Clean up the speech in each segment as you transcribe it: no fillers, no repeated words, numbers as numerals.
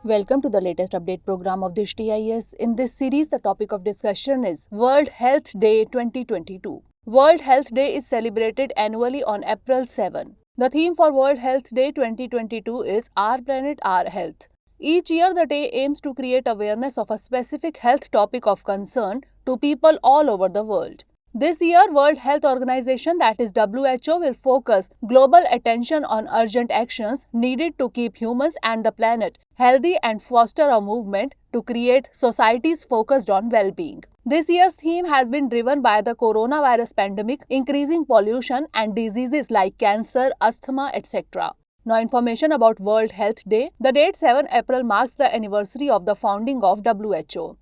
Welcome to the latest update program of Drishti IAS. In this series, the topic of discussion is World Health Day 2022. World Health Day is celebrated annually on April 7. The theme for World Health Day 2022 is Our Planet, Our Health. Each year, the day aims to create awareness of a specific health topic of concern to people all over the world. This year, World Health Organization, that is WHO, will focus global attention on urgent actions needed to keep humans and the planet healthy and foster a movement to create societies focused on well-being. This year's theme has been driven by the coronavirus pandemic, increasing pollution and diseases like cancer, asthma, etc. Now, information about World Health Day. The date 7 April marks the anniversary of the founding of WHO.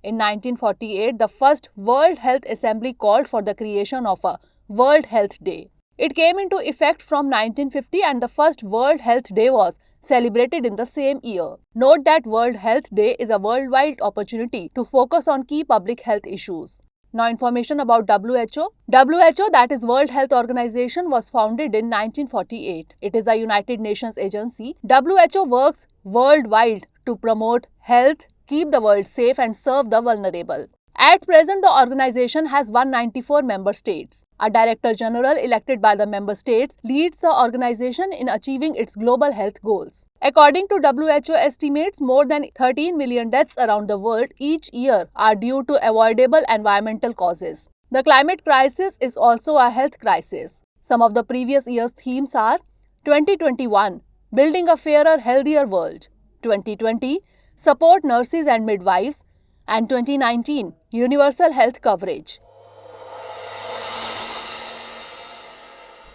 In 1948, the first World Health Assembly called for the creation of a World Health Day. It came into effect from 1950 and the first World Health Day was celebrated in the same year. Note that World Health Day is a worldwide opportunity to focus on key public health issues. Now, information about WHO. WHO, that is World Health Organization, was founded in 1948. It is a United Nations agency. WHO works worldwide to promote health, keep the world safe and serve the vulnerable. At present, the organization has 194 member states. A Director General elected by the member states leads the organization in achieving its global health goals. According to WHO estimates, more than 13 million deaths around the world each year are due to avoidable environmental causes. The climate crisis is also a health crisis. Some of the previous year's themes are 2021, Building a Fairer, Healthier World, 2020, Support Nurses and Midwives, and 2019, Universal Health Coverage.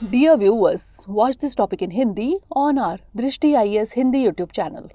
Dear viewers, watch this topic in Hindi on our Drishti IAS Hindi YouTube channel.